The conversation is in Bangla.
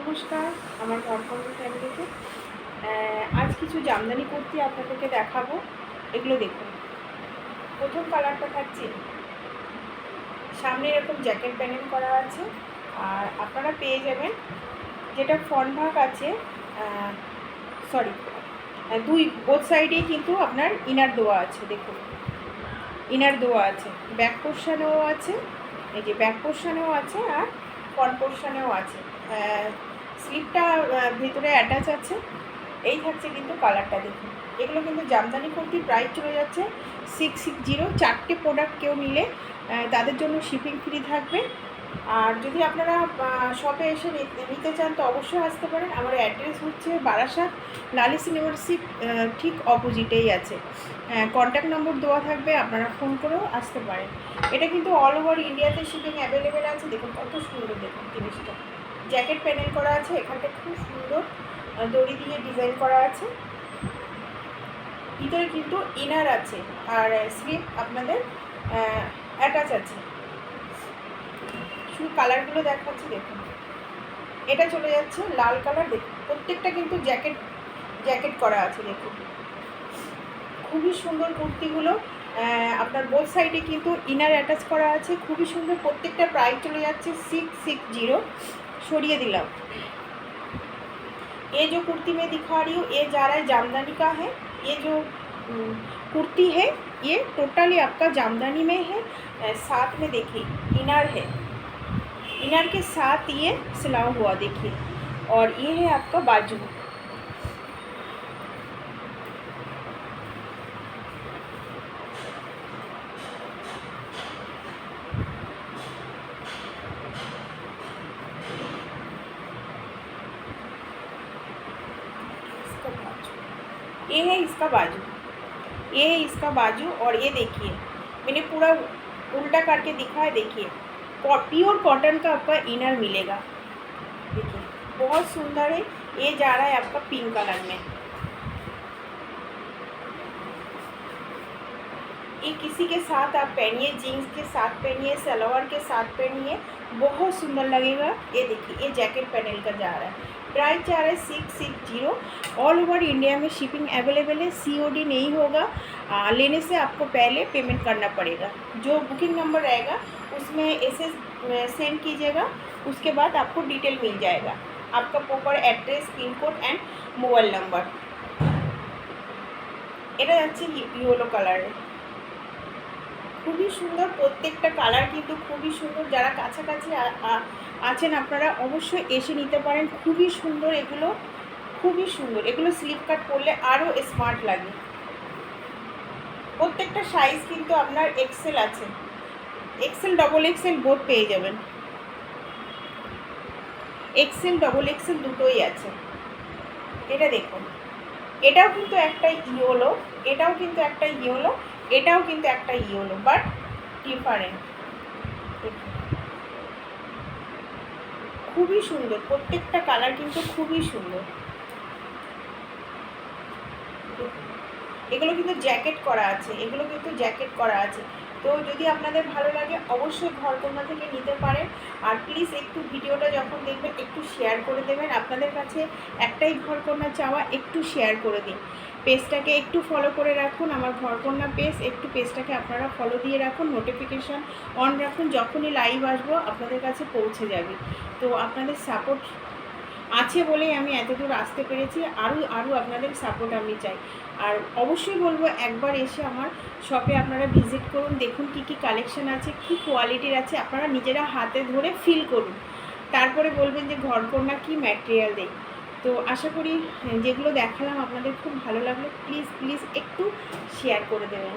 নমস্কার আমার ঘরকর্ণ ফ্যামিলিতে। আজ কিছু জামদানি কুর্তি আপনাদেরকে দেখাবো। এগুলো দেখুন। প্রথম কালারটা থাকছে, সামনে এরকম জ্যাকেট প্যানেল করা আছে, আর আপনারা পেয়ে যাবেন যেটা ফ্রন্ট ভাগ আছে, দুই বোথ সাইডেই কিন্তু আপনার ইনার দেওয়া আছে। দেখুন, ইনার দেওয়া আছে, ব্যাক পোর্শনেও আছে, এই যে ব্যাক পোর্শনেও আছে আর ফ্রন্ট পোর্শনেও আছে। স্লিপটা ভেতরে অ্যাটাচ আছে। এই থাকছে কিন্তু কালারটা দেখুন। এগুলো কিন্তু জামদানি কুর্তি, প্রাইস চলে যাচ্ছে 660। 4টে প্রোডাক্ট কেউ নিলে তাদের জন্য শিপিং ফ্রি থাকবে। আর যদি আপনারা শপে এসে নিতে চান তো অবশ্যই আসতে পারেন। আমার অ্যাড্রেস হচ্ছে বারাসাত লালিস ইউনিভার্সিটি ঠিক অপোজিটেই আছে। কন্ট্যাক্ট নম্বর দেওয়া থাকবে, আপনারা ফোন করেও আসতে পারেন। এটা কিন্তু অল ওভার ইন্ডিয়াতে শিপিং অ্যাভেলেবেল আছে। দেখুন কত সুন্দর, দেখুন জিনিসটা জ্যাকেট প্যানেল করা আছে, এখানটা খুব সুন্দর দড়ি দিয়ে ডিজাইন করা আছে। ভিতরে কিন্তু ইনার আছে আর স্লিপ আপনাদের অ্যাটাচ আছে। শুধু কালারগুলো দেখাচ্ছি, দেখুন এটা চলে যাচ্ছে লাল কালার। দেখুন প্রত্যেকটা কিন্তু জ্যাকেট করা আছে। দেখুন খুবই সুন্দর কুর্তিগুলো। আপনার বোথ সাইডে কিন্তু ইনার অ্যাটাচ করা আছে, খুবই সুন্দর। প্রত্যেকটা প্রাইস চলে যাচ্ছে 660। সরিয়ে দিলাম। ये जो कुर्ती मैं दिखा रही हूँ ये जा रहा है जामदानी का है। ये जो कुर्ती है ये टोटली आपका जामदानी में है। साथ में देखिए इनर है, इनर के साथ ये सिला हुआ देखिए। और ये है आपका बाजू। ये है इसका बाजू, ये है इसका बाजू। और ये देखिए मैंने पूरा उल्टा करके दिखा है। देखिए प्योर कॉटन का आपका इनर मिलेगा। देखिए बहुत सुंदर है। ये जा रहा है आपका पिंक कलर में। ये किसी के साथ आप पहनिए, जीन्स के साथ पहनिए, सलवार के साथ पहनिए, बहुत सुंदर लगेगा। ये देखिए ये जैकेट पैनल का जा रहा है। प्राइस जा रहा है 660। ऑल ओवर इंडिया में शिपिंग अवेलेबल है। COD नहीं होगा। लेने से आपको पहले पेमेंट करना पड़ेगा। जो बुकिंग नंबर रहेगा उसमें SS सेंड कीजिएगा, उसके बाद आपको डिटेल मिल जाएगा, आपका proper address, pin code and mobile number. এটা যাচ্ছে ইয়েলো কালারে, খুবই সুন্দর। প্রত্যেকটা কালার কিন্তু খুবই সুন্দর। যারা কাছাকাছি আছেন আপনারা অবশ্যই এসে নিতে পারেন। খুবই সুন্দর এগুলো, খুবই সুন্দর। এগুলো স্লিপ কাট করলে আরও স্মার্ট লাগে। প্রত্যেকটা সাইজ কিন্তু আপনার XL আছে, XL XXL বোথ পেয়ে যাবেন। XL XXL দুটোই আছে। এটা দেখুন, এটাও কিন্তু একটা ইয়েলো, এটাও কিন্তু একটা ইয়েলো, এটাও কিন্তু একটা ইয়েলো, বাট ডিফারেন্ট। খুবই সুন্দর, প্রত্যেকটা কালার কিন্তু খুবই সুন্দর। এগুলো কিন্তু জ্যাকেট করা আছে, এগুলো কিন্তু জ্যাকেট করা আছে। তো যদি আপনাদের ভালো লাগে অবশ্যই ঘরকন্যা থেকে নিতে পারেন। আর প্লিজ একটু ভিডিওটা যখন দেখবেন একটু শেয়ার করে দেবেন। আপনাদের কাছে একটাই ঘরকন্যা চাওয়া, একটু শেয়ার করে দিন। পেজটাকে একটু ফলো করে রাখুন, আমার ঘরকন্যা পেজ। একটু পেজটাকে আপনারা ফলো দিয়ে রাখুন, নোটিফিকেশান অন রাখুন। যখনই লাইভ আসবো আপনাদের কাছে পৌঁছে যাবে। তো আপনাদের সাপোর্ট আছে বলেই আমি এতদূর আসতে পেরেছি। আরও আপনাদের সাপোর্ট আমি চাই। আর অবশ্যই বলবো একবার এসে আমার শপে আপনারা ভিজিট করুন, দেখুন কী কী কালেকশান আছে, কী কোয়ালিটির আছে। আপনারা নিজেরা হাতে ধরে ফিল করুন, তারপরে বলবেন যে ঘরকন্যা কী ম্যাটেরিয়াল দেয়। তো আশা করি যেগুলো দেখালাম আপনাদের খুব ভালো লাগলো। প্লিজ একটু শেয়ার করে দেবেন।